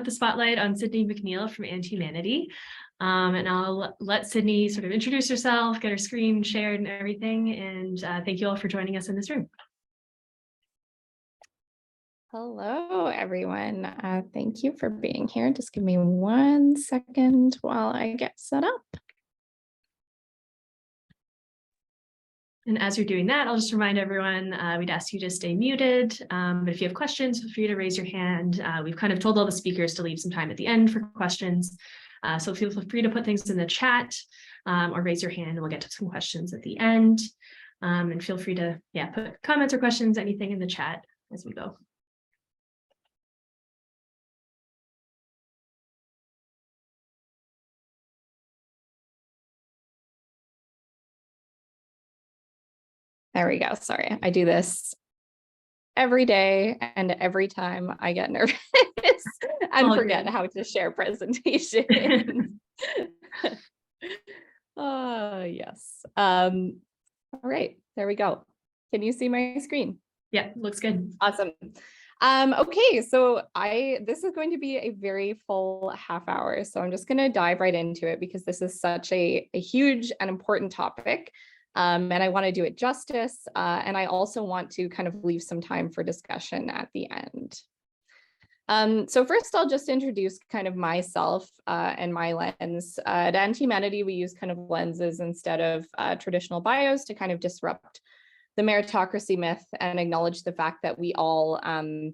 put the spotlight on Sydney McNeill from AndHumanity. And I'll let Sydney sort of introduce herself, get her screen shared and everything. And thank you all for joining us in this room. Hello, everyone. Thank you for being here. Just give me 1 second while I get set up. And as you're doing that, I'll just remind everyone, we'd ask you to stay muted. But if you have questions, feel free to raise your hand. We've kind of told all the speakers to leave some time at the end for questions. So feel free to put things in the chat or raise your hand and we'll get to some questions at the end. And feel free to put comments or questions, anything in the chat as we go. There we go. Sorry, I do this every day and every time I get nervous and forget how to share presentations. Yes. All right, there we go. Can you see my screen? Yeah, looks good. Awesome. Okay, so this is going to be a very full half hour. So I'm just going to dive right into it because this is such a huge and important topic. And I want to do it justice. And I also want to kind of leave some time for discussion at the end. So first, I'll just introduce kind of myself and my lens. At AndHumanity, we use kind of lenses instead of traditional bios to kind of disrupt the meritocracy myth and acknowledge the fact that we all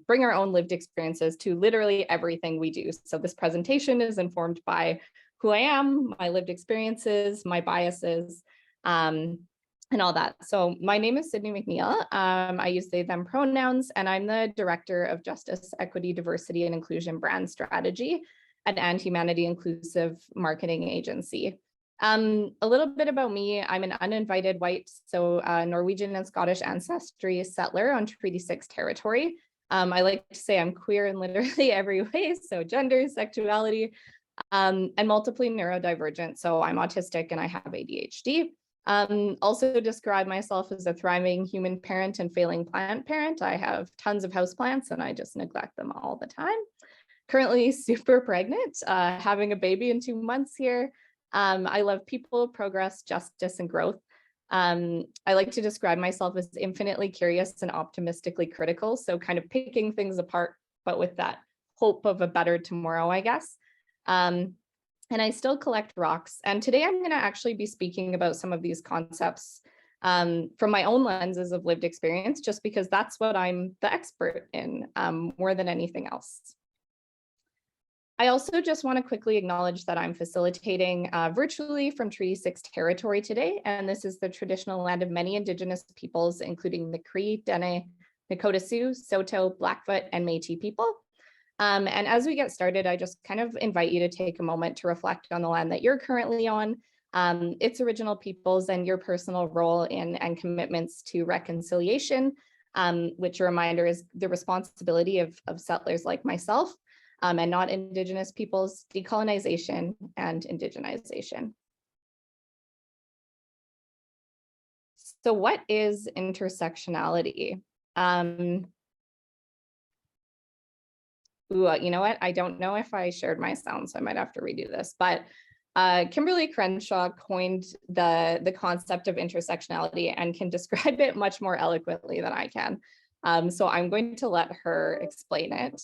bring our own lived experiences to literally everything we do. So this presentation is informed by who I am, my lived experiences, my biases, and all that. So my name is Sydney McNeill. I use they, them pronouns, and I'm the Director of Justice, Equity, Diversity, and Inclusion Brand Strategy at AndHumanity Inclusive Marketing Agency. A little bit about me. I'm an uninvited white, so Norwegian and Scottish ancestry settler on Treaty 6 territory. I like to say I'm queer in literally every way, so gender, sexuality, and multiply neurodivergent. So I'm autistic and I have ADHD. Also describe myself as a thriving human parent and failing plant parent. I have tons of houseplants and I just neglect them all the time. Currently super pregnant, having a baby in 2 months here. I love people, progress, justice, and growth. I like to describe myself as infinitely curious and optimistically critical. So kind of picking things apart, but with that hope of a better tomorrow, I guess. And I still collect rocks. And today I'm going to actually be speaking about some of these concepts from my own lenses of lived experience, just because that's what I'm the expert in more than anything else. I also just want to quickly acknowledge that I'm facilitating virtually from Treaty 6 territory today. And this is the traditional land of many Indigenous peoples, including the Cree, Dene, Nakota Sioux, Saulteaux, Blackfoot, and Métis people. And as we get started, I just kind of invite you to take a moment to reflect on the land that you're currently on, its original peoples, and your personal role in and commitments to reconciliation, which a reminder is the responsibility of settlers like myself, and not Indigenous peoples, decolonization and indigenization. So what is intersectionality? You know what? I don't know if I shared my sound, so I might have to redo this. But Kimberly Crenshaw coined the concept of intersectionality and can describe it much more eloquently than I can. So I'm going to let her explain it.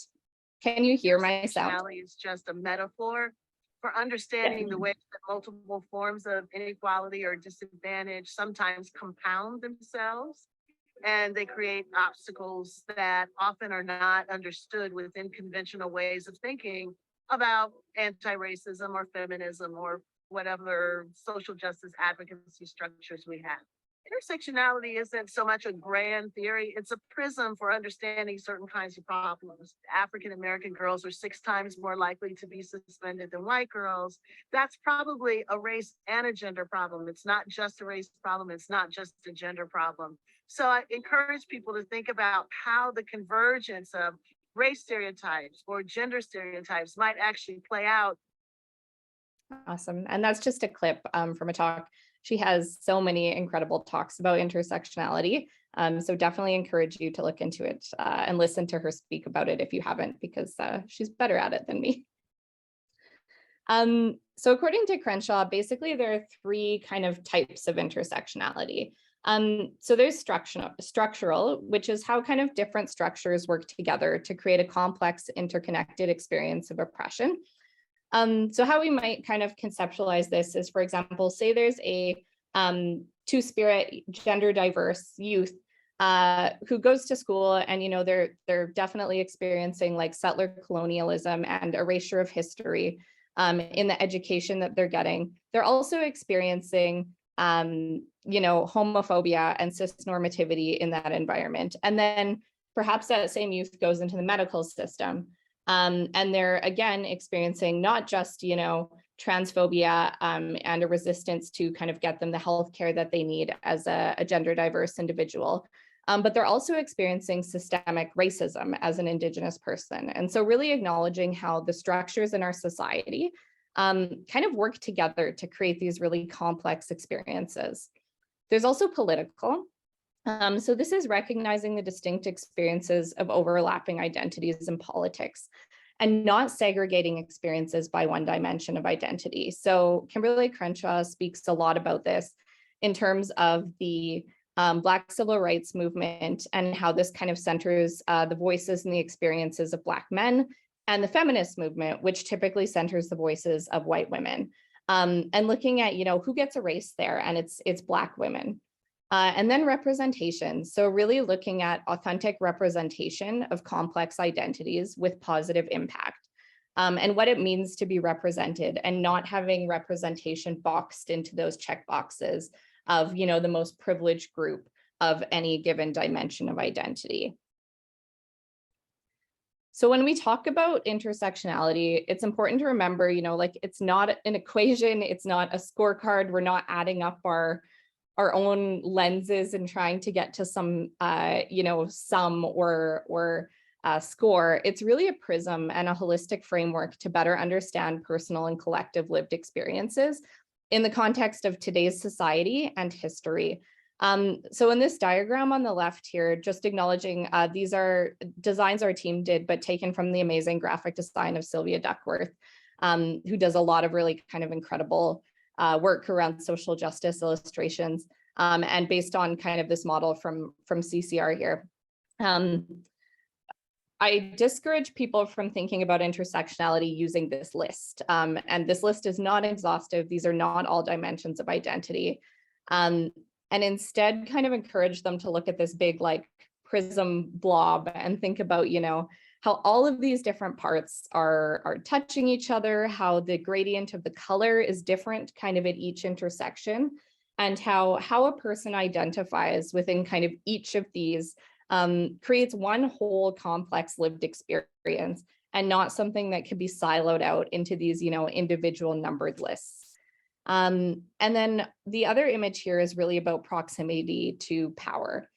Can you hear my sound? Intersectionality is just a metaphor for understanding the ways that multiple forms of inequality or disadvantage sometimes compound themselves. And they create obstacles that often are not understood within conventional ways of thinking about anti-racism or feminism or whatever social justice advocacy structures we have. Intersectionality isn't so much a grand theory, it's a prism for understanding certain kinds of problems. African-American girls are 6 times more likely to be suspended than white girls. That's probably a race and a gender problem. It's not just a race problem, it's not just a gender problem. So I encourage people to think about how the convergence of race stereotypes or gender stereotypes might actually play out. Awesome. And that's just a clip from a talk She has so many incredible talks about intersectionality. So definitely encourage you to look into it and listen to her speak about it if you haven't, because she's better at it than me. So according to Crenshaw, basically there are three kind of types of intersectionality. So there's structural, which is how kind of different structures work together to create a complex, interconnected experience of oppression. So how we might kind of conceptualize this is, for example, say there's a two-spirit, gender diverse youth who goes to school, and they're definitely experiencing like settler colonialism and erasure of history in the education that they're getting. They're also experiencing homophobia and cisnormativity in that environment. And then perhaps that same youth goes into the medical system, and they're again experiencing not just transphobia and a resistance to kind of get them the healthcare that they need as a gender diverse individual, but they're also experiencing systemic racism as an Indigenous person. And so really acknowledging how the structures in our society kind of work together to create these really complex experiences. There's also political. So this is recognizing the distinct experiences of overlapping identities in politics and not segregating experiences by one dimension of identity. So Kimberly Crenshaw speaks a lot about this in terms of the Black civil rights movement and how this kind of centers the voices and the experiences of Black men, and the feminist movement, which typically centers the voices of white women, and looking at who gets erased there, and it's Black women. And then representation. So really looking at authentic representation of complex identities with positive impact, and what it means to be represented, and not having representation boxed into those checkboxes of the most privileged group of any given dimension of identity. So when we talk about intersectionality, it's important to remember, like it's not an equation, it's not a scorecard. We're not adding up our own lenses and trying to get to some, sum or score. It's really a prism and a holistic framework to better understand personal and collective lived experiences in the context of today's society and history. So in this diagram on the left here, just acknowledging these are designs our team did, but taken from the amazing graphic design of Sylvia Duckworth, who does a lot of really kind of incredible work around social justice illustrations, and based on kind of this model from CCR here. I discourage people from thinking about intersectionality using this list. And this list is not exhaustive. These are not all dimensions of identity. And instead kind of encourage them to look at this big like prism blob and think about, how all of these different parts are touching each other, how the gradient of the color is different kind of at each intersection, and how a person identifies within kind of each of these creates one whole complex lived experience, and not something that can be siloed out into these, individual numbered lists. And then the other image here is really about proximity to power.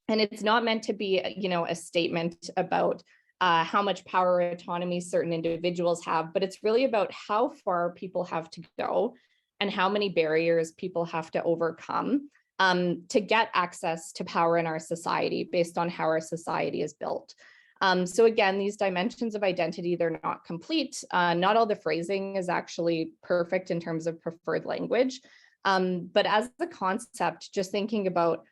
And it's not meant to be, a statement about how much power or autonomy certain individuals have, but it's really about how far people have to go and how many barriers people have to overcome to get access to power in our society based on how our society is built. So again, these dimensions of identity, they're not complete. Not all the phrasing is actually perfect in terms of preferred language. But as the concept, just thinking about,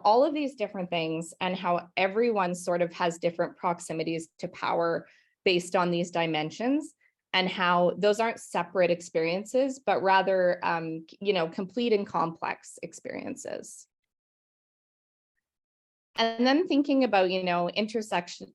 all of these different things and how everyone sort of has different proximities to power based on these dimensions, and how those aren't separate experiences, but rather, complete and complex experiences. And then thinking about,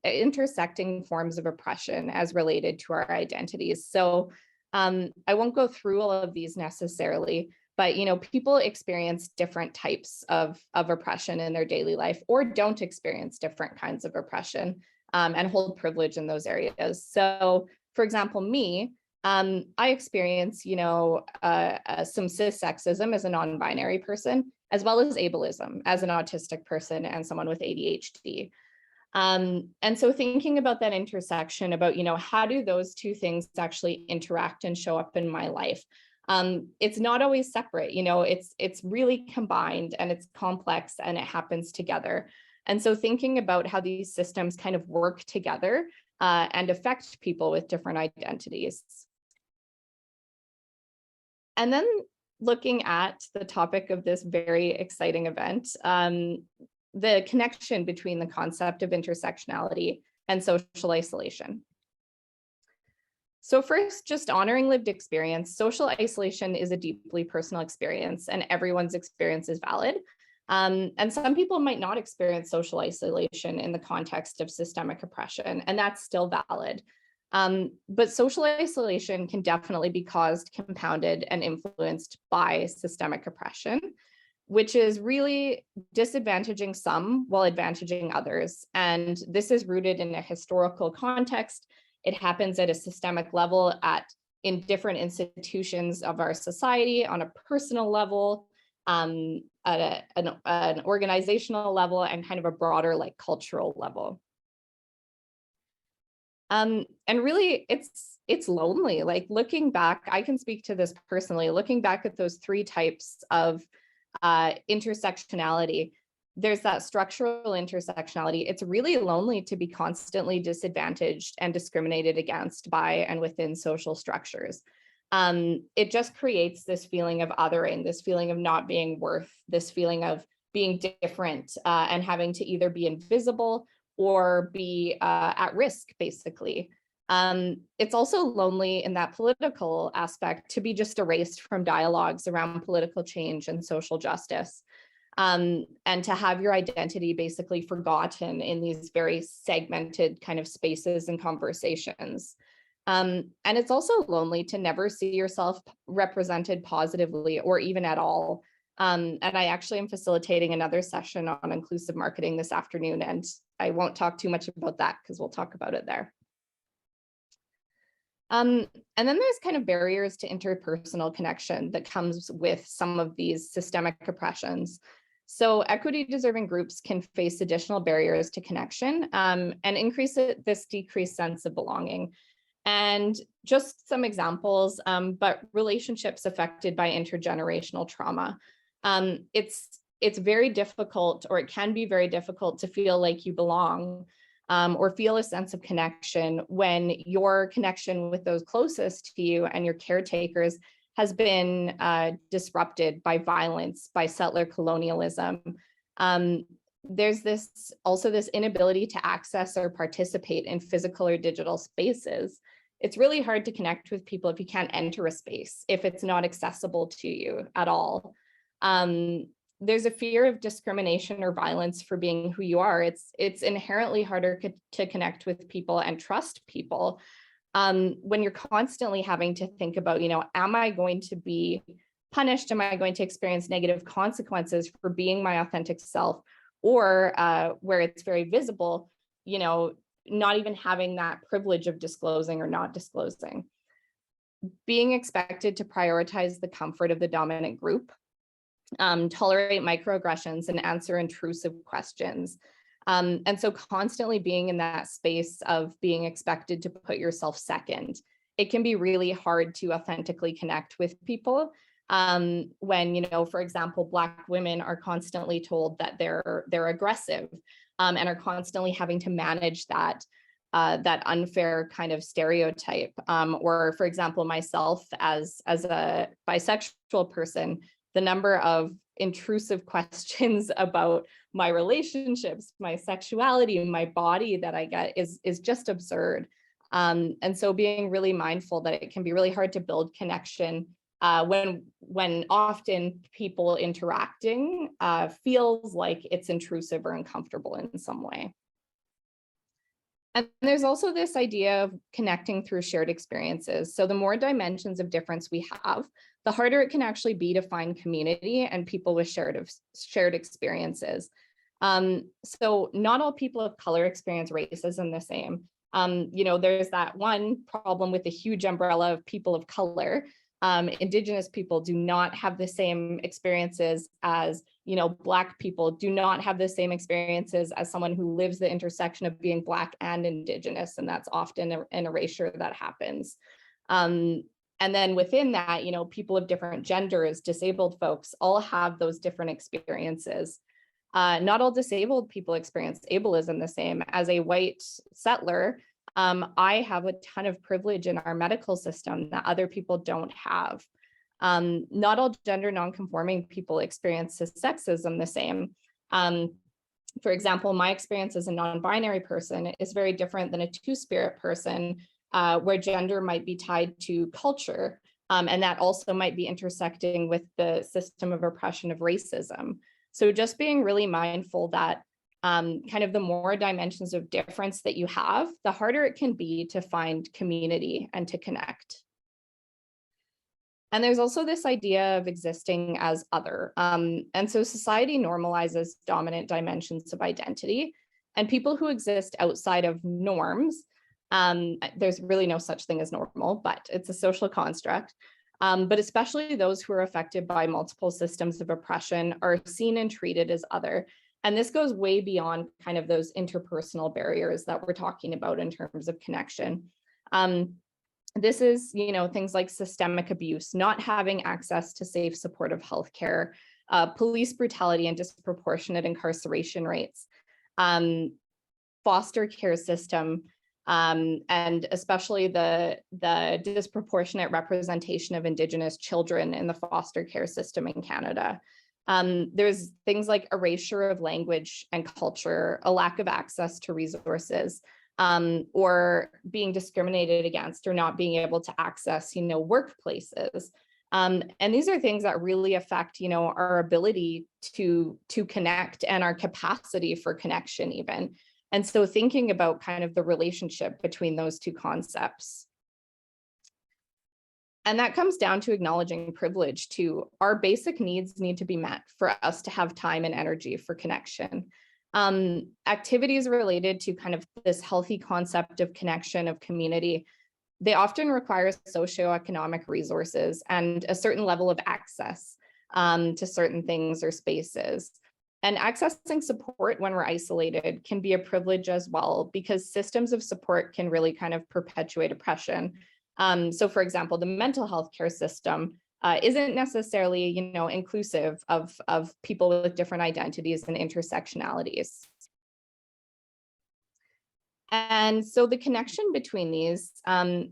intersecting forms of oppression as related to our identities. So I won't go through all of these necessarily, but, people experience different types of oppression in their daily life, or don't experience different kinds of oppression and hold privilege in those areas. So for example, me, I experience, some cis sexism as a non-binary person, as well as ableism as an autistic person and someone with ADHD. And so thinking about that intersection about, how do those two things actually interact and show up in my life? It's not always separate, it's really combined and it's complex and it happens together. And so thinking about how these systems kind of work together and affect people with different identities. And then looking at the topic of this very exciting event, the connection between the concept of intersectionality and social isolation. So first, just honoring lived experience. Social isolation is a deeply personal experience and everyone's experience is valid. And some people might not experience social isolation in the context of systemic oppression, and that's still valid. But social isolation can definitely be caused, compounded, and influenced by systemic oppression, which is really disadvantaging some while advantaging others. And this is rooted in a historical context. It happens at a systemic level in different institutions of our society, on a personal level, at an organizational level, and kind of a broader cultural level. And really, it's lonely. Looking back, I can speak to this personally. Looking back at those three types of intersectionality, there's that structural intersectionality. It's really lonely to be constantly disadvantaged and discriminated against by and within social structures. It just creates this feeling of othering, this feeling of not being worth, this feeling of being different and having to either be invisible or be at risk, basically. It's also lonely in that political aspect to be just erased from dialogues around political change and social justice. And to have your identity basically forgotten in these very segmented kind of spaces and conversations. And it's also lonely to never see yourself represented positively or even at all. And I actually am facilitating another session on inclusive marketing this afternoon, and I won't talk too much about that because we'll talk about it there. And then there's kind of barriers to interpersonal connection that comes with some of these systemic oppressions. So equity deserving groups can face additional barriers to connection and increase this decreased sense of belonging. And just some examples, but relationships affected by intergenerational trauma. It's very difficult, or it can be very difficult to feel like you belong or feel a sense of connection when your connection with those closest to you and your caretakers has been disrupted by violence, by settler colonialism. There's also this inability to access or participate in physical or digital spaces. It's really hard to connect with people if you can't enter a space, if it's not accessible to you at all. There's a fear of discrimination or violence for being who you are. It's inherently harder to connect with people and trust people when you're constantly having to think about, am I going to be punished? Am I going to experience negative consequences for being my authentic self? Or where it's very visible, not even having that privilege of disclosing or not disclosing. Being expected to prioritize the comfort of the dominant group, tolerate microaggressions, and answer intrusive questions. And so constantly being in that space of being expected to put yourself second, it can be really hard to authentically connect with people when, for example, Black women are constantly told that they're aggressive and are constantly having to manage that unfair kind of stereotype. Or, for example, myself as a bisexual person, the number of intrusive questions about my relationships, my sexuality, my body that I get is just absurd. And so being really mindful that it can be really hard to build connection when often people interacting feels like it's intrusive or uncomfortable in some way. And there's also this idea of connecting through shared experiences. So the more dimensions of difference we have, the harder it can actually be to find community and people with shared experiences. So not all people of color experience racism the same. There's that one problem with the huge umbrella of people of color. Indigenous people do not have the same experiences as, Black people do not have the same experiences as someone who lives the intersection of being Black and Indigenous, and that's often an erasure that happens. And then within that, you know, people of different genders, disabled folks, all have those different experiences. Not all disabled people experience ableism the same. As a white settler, I have a ton of privilege in our medical system that other people don't have. Not all gender nonconforming people experience sexism the same. For example, my experience as a non-binary person is very different than a two-spirit person, where gender might be tied to culture, and that also might be intersecting with the system of oppression of racism. So just being really mindful that kind of the more dimensions of difference that you have, the harder it can be to find community and to connect. And there's also this idea of existing as other. And so society normalizes dominant dimensions of identity, and people who exist outside of norms, there's really no such thing as normal, but it's a social construct. But especially those who are affected by multiple systems of oppression are seen and treated as other. And this goes way beyond kind of those interpersonal barriers that we're talking about in terms of connection. This is, you know, things like systemic abuse, not having access to safe, supportive healthcare, police brutality and disproportionate incarceration rates, foster care system, and especially the disproportionate representation of Indigenous children in the foster care system in Canada. There's things like erasure of language and culture, a lack of access to resources, or being discriminated against or not being able to access, you know, workplaces. And these are things that really affect, you know, our ability to connect and our capacity for connection even. And so thinking about kind of the relationship between those two concepts. And that comes down to acknowledging privilege too. Our basic needs need to be met for us to have time and energy for connection. Activities related to kind of this healthy concept of connection, of community, they often require socioeconomic resources and a certain level of access to certain things or spaces. And accessing support when we're isolated can be a privilege as well, because systems of support can really kind of perpetuate oppression. So for example, the mental health care system isn't necessarily, you know, inclusive of people with different identities and intersectionalities. And so the connection between these,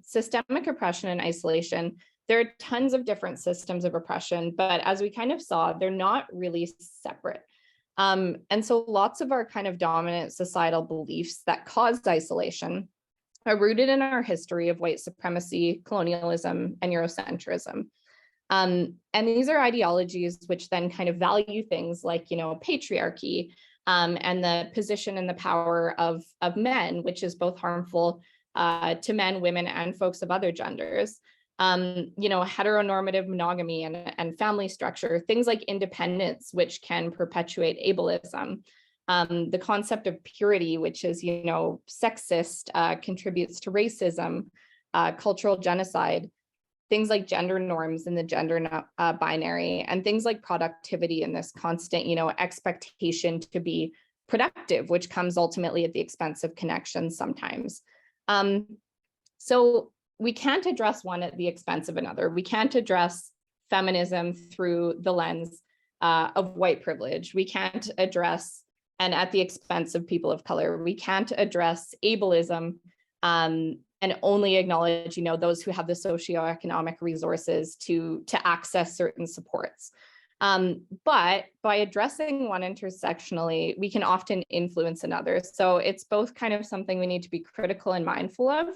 systemic oppression and isolation, there are tons of different systems of oppression, but as we kind of saw, they're not really separate. And so lots of our kind of dominant societal beliefs that caused isolation are rooted in our history of white supremacy, colonialism, and Eurocentrism. And these are ideologies which then kind of value things like, you know, patriarchy, and the position and the power of men, which is both harmful to men, women, and folks of other genders. You know, heteronormative monogamy and family structure, things like independence, which can perpetuate ableism. The concept of purity, which is, you know, sexist, contributes to racism, cultural genocide, things like gender norms in the gender binary, and things like productivity and this constant, you know, expectation to be productive, which comes ultimately at the expense of connection sometimes. So we can't address one at the expense of another. We can't address feminism through the lens of white privilege. We can't address, and at the expense of people of color, we can't address ableism and only acknowledge, you know, those who have the socioeconomic resources to access certain supports. But by addressing one intersectionally, we can often influence another. So it's both kind of something we need to be critical and mindful of,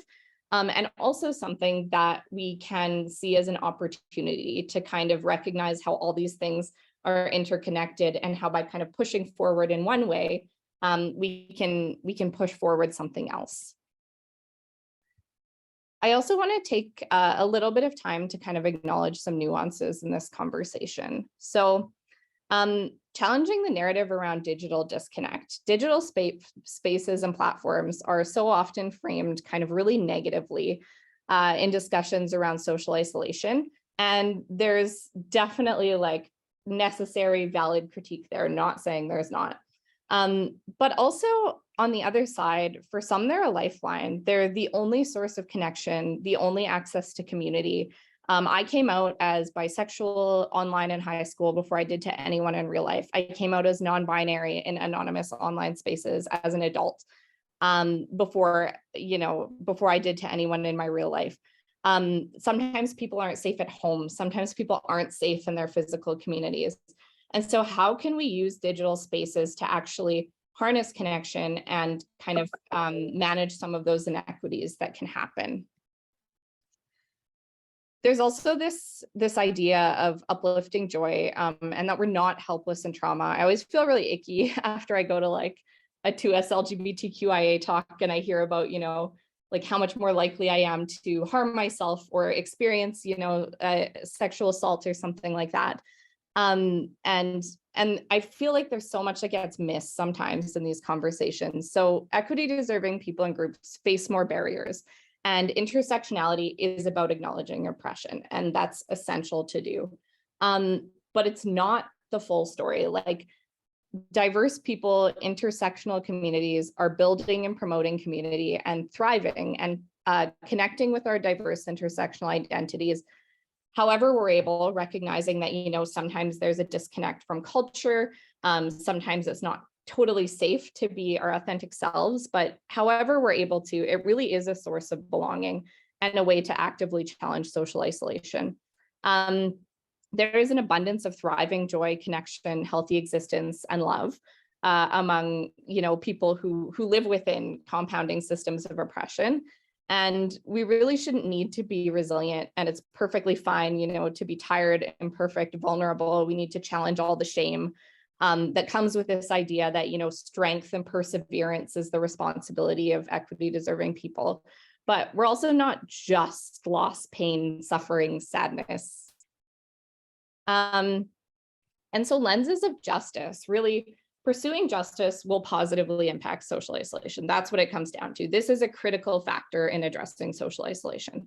and also something that we can see as an opportunity to kind of recognize how all these things are interconnected and how by kind of pushing forward in one way, we can push forward something else. I also want to take a little bit of time to kind of acknowledge some nuances in this conversation. So challenging the narrative around digital disconnect. Digital spaces and platforms are so often framed kind of really negatively in discussions around social isolation. And there's definitely like necessary, valid critique there, not saying there's not. But also on the other side, for some, they're a lifeline. They're the only source of connection, the only access to community. I came out as bisexual online in high school before I did to anyone in real life. I came out as non-binary in anonymous online spaces as an adult, before I did to anyone in my real life. Sometimes people aren't safe at home. Sometimes people aren't safe in their physical communities. And so how can we use digital spaces to actually harness connection and kind of manage some of those inequities that can happen? There's also this idea of uplifting joy, and that we're not helpless in trauma. I always feel really icky after I go to like a 2S LGBTQIA talk and I hear about, like how much more likely I am to harm myself or experience, sexual assault or something like that. And I feel like there's so much that gets missed sometimes in these conversations. So equity deserving people and groups face more barriers. And intersectionality is about acknowledging oppression, and that's essential to do. But it's not the full story. Like diverse people, intersectional communities are building and promoting community and thriving and connecting with our diverse intersectional identities. However we're able, recognizing that, sometimes there's a disconnect from culture. Sometimes it's not totally safe to be our authentic selves, but however we're able to, it really is a source of belonging and a way to actively challenge social isolation. There is an abundance of thriving joy, connection, healthy existence, and love among, people who live within compounding systems of oppression. And we really shouldn't need to be resilient, and it's perfectly fine, to be tired, imperfect, vulnerable. We need to challenge all the shame that comes with this idea that, strength and perseverance is the responsibility of equity deserving people. But we're also not just loss, pain, suffering, sadness. And so lenses of justice, really pursuing justice will positively impact social isolation. That's what it comes down to. This is a critical factor in addressing social isolation.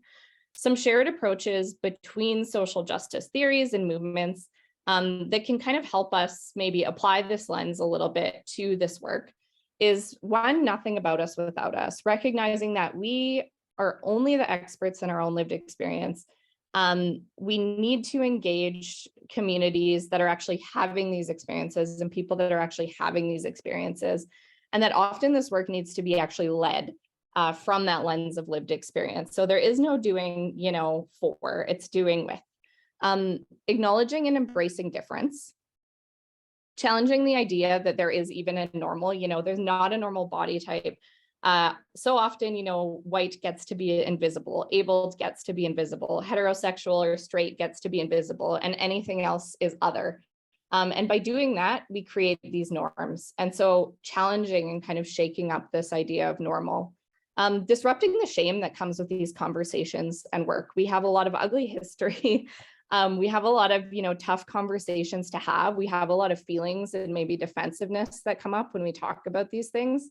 Some shared approaches between social justice theories and movements that can kind of help us maybe apply this lens a little bit to this work is one, nothing about us without us, recognizing that we are only the experts in our own lived experience. We need to engage communities that are actually having these experiences and people that are actually having these experiences. And that often this work needs to be actually led from that lens of lived experience. So there is no doing, for, it's doing with. Acknowledging and embracing difference, challenging the idea that there is even a normal, there's not a normal body type. So often, white gets to be invisible, able gets to be invisible, heterosexual or straight gets to be invisible, and anything else is other. And by doing that, we create these norms. And so challenging and kind of shaking up this idea of normal. Disrupting the shame that comes with these conversations and work. We have a lot of ugly history. We have a lot of, tough conversations to have. We have a lot of feelings and maybe defensiveness that come up when we talk about these things.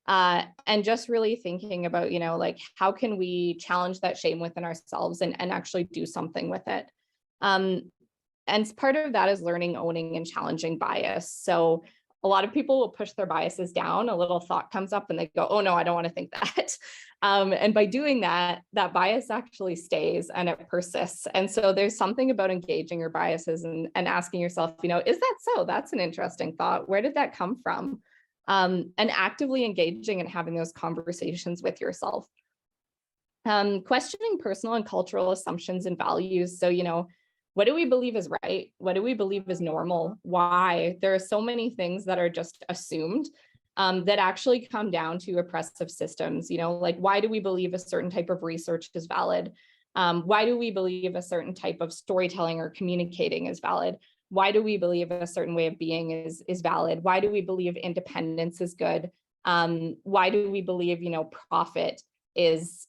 And just really thinking about, like, how can we challenge that shame within ourselves and actually do something with it? And part of that is learning, owning, and challenging bias. So a lot of people will push their biases down. A little thought comes up and they go, oh no, I don't want to think that. And by doing that, that bias actually stays and it persists. And so there's something about engaging your biases and asking yourself, is that so? That's an interesting thought. Where did that come from? And actively engaging and having those conversations with yourself. Questioning personal and cultural assumptions and values. So, what do we believe is right? What do we believe is normal? Why? There are so many things that are just assumed that actually come down to oppressive systems. Like, why do we believe a certain type of research is valid? Why do we believe a certain type of storytelling or communicating is valid? Why do we believe a certain way of being is valid? Why do we believe independence is good? Why do we believe, profit is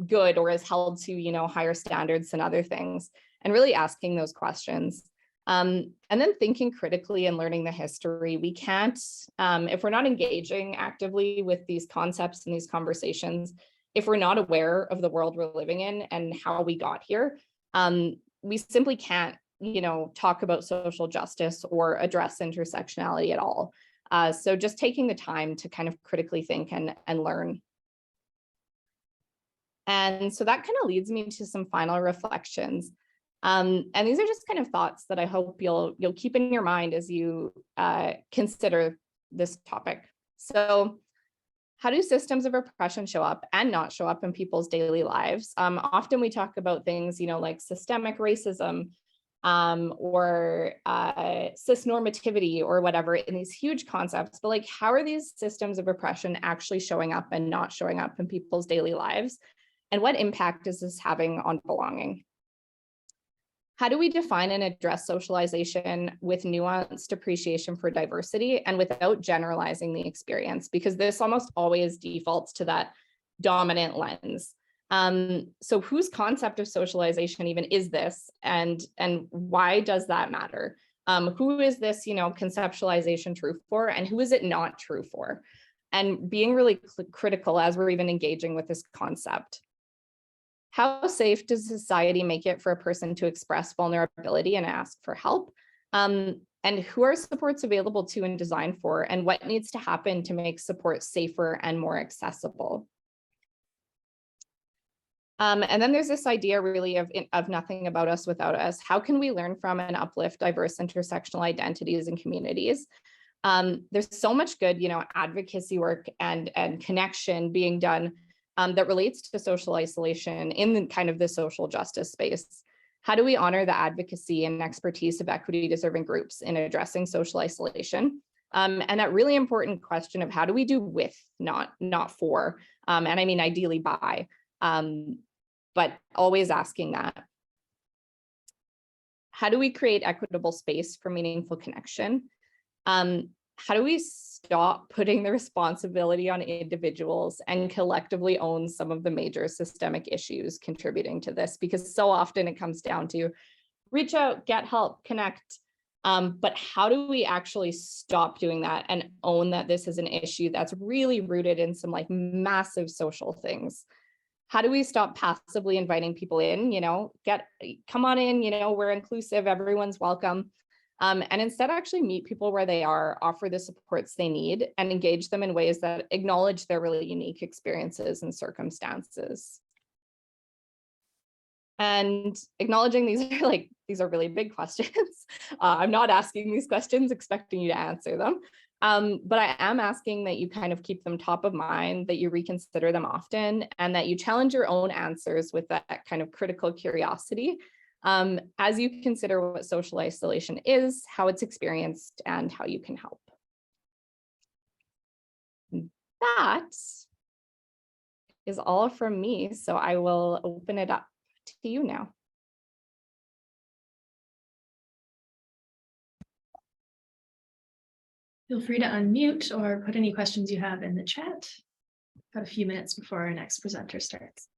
good or is held to, higher standards than other things? And really asking those questions. And then thinking critically and learning the history. We can't, if we're not engaging actively with these concepts and these conversations, if we're not aware of the world we're living in and how we got here, we simply can't, talk about social justice or address intersectionality at all. So just taking the time to kind of critically think and learn. And so that kind of leads me to some final reflections. And these are just kind of thoughts that I hope you'll keep in your mind as you consider this topic. So how do systems of oppression show up and not show up in people's daily lives? Often we talk about things, like systemic racism or cisnormativity or whatever in these huge concepts, but like, how are these systems of oppression actually showing up and not showing up in people's daily lives? And what impact is this having on belonging? How do we define and address socialization with nuanced appreciation for diversity and without generalizing the experience? Because this almost always defaults to that dominant lens. So whose concept of socialization even is this, and why does that matter? Who is this, conceptualization true for, and who is it not true for? And being really critical as we're even engaging with this concept. How safe does society make it for a person to express vulnerability and ask for help? And who are supports available to and designed for, and what needs to happen to make support safer and more accessible? And then there's this idea really of nothing about us without us. How can we learn from and uplift diverse intersectional identities and communities? There's so much good, advocacy work and connection being done that relates to social isolation in the kind of the social justice space. How do we honor the advocacy and expertise of equity deserving groups in addressing social isolation? And that really important question of how do we do with, not for, and I mean ideally by, but always asking that. How do we create equitable space for meaningful connection? How do we stop putting the responsibility on individuals and collectively own some of the major systemic issues contributing to this? Because so often it comes down to reach out, get help, connect. But how do we actually stop doing that and own that this is an issue that's really rooted in some like massive social things? How do we stop passively inviting people in, come on in, we're inclusive, everyone's welcome. And instead actually meet people where they are, offer the supports they need, and engage them in ways that acknowledge their really unique experiences and circumstances. And acknowledging these are really big questions. I'm not asking these questions expecting you to answer them, but I am asking that you kind of keep them top of mind, that you reconsider them often, and that you challenge your own answers with that kind of critical curiosity as you consider what social isolation is, how it's experienced, and how you can help. That is all from me, so I will open it up to you now. Feel free to unmute or put any questions you have in the chat. Got a few minutes before our next presenter starts.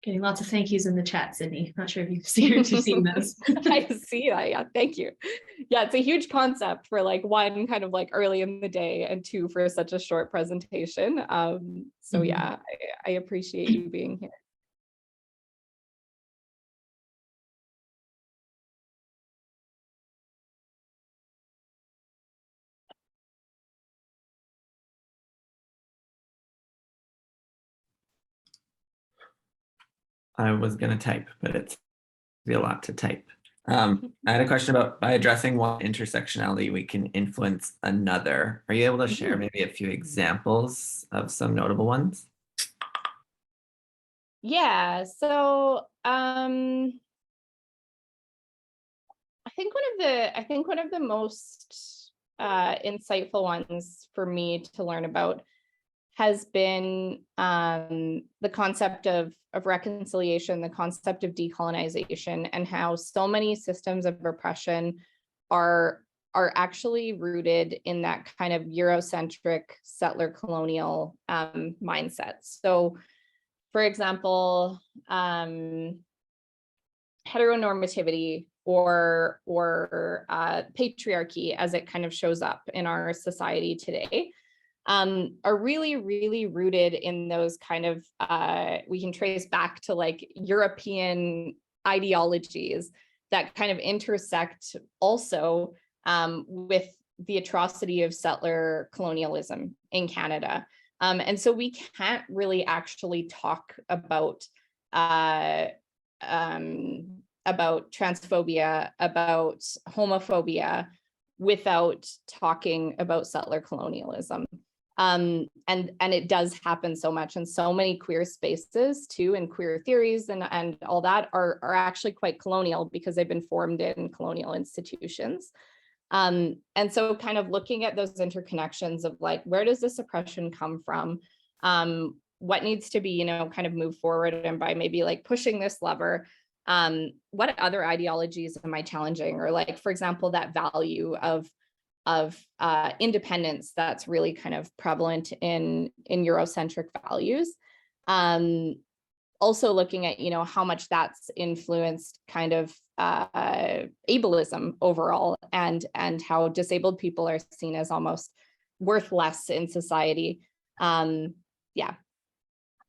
Getting lots of thank yous in the chat, Sydney. Not sure if you've seen those. I see that. Yeah, thank you. Yeah, it's a huge concept for like one kind of like early in the day and two for such a short presentation. So yeah, I appreciate you being here. I was going to type, but it's a lot to type. I had a question about by addressing one intersectionality, we can influence another. Are you able to share maybe a few examples of some notable ones? Yeah, so I think one of the most insightful ones for me to learn about has been the concept of reconciliation, the concept of decolonization, and how so many systems of repression are actually rooted in that kind of Eurocentric settler colonial mindset. So, for example, heteronormativity or patriarchy, as it kind of shows up in our society today, are really, really rooted in those kind of, we can trace back to like European ideologies that kind of intersect also with the atrocity of settler colonialism in Canada. And so we can't really actually talk about transphobia, about homophobia, without talking about settler colonialism. And it does happen so much, and so many queer spaces too, and queer theories and all that are actually quite colonial because they've been formed in colonial institutions. And so kind of looking at those interconnections of like, where does this oppression come from? What needs to be, kind of move forward, and by maybe like pushing this lever, what other ideologies am I challenging? Or like, for example, that value of independence that's really kind of prevalent in Eurocentric values. Also looking at, how much that's influenced kind of ableism overall, and how disabled people are seen as almost worth less in society. Yeah,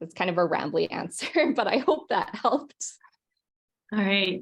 it's kind of a rambly answer, but I hope that helped. All right.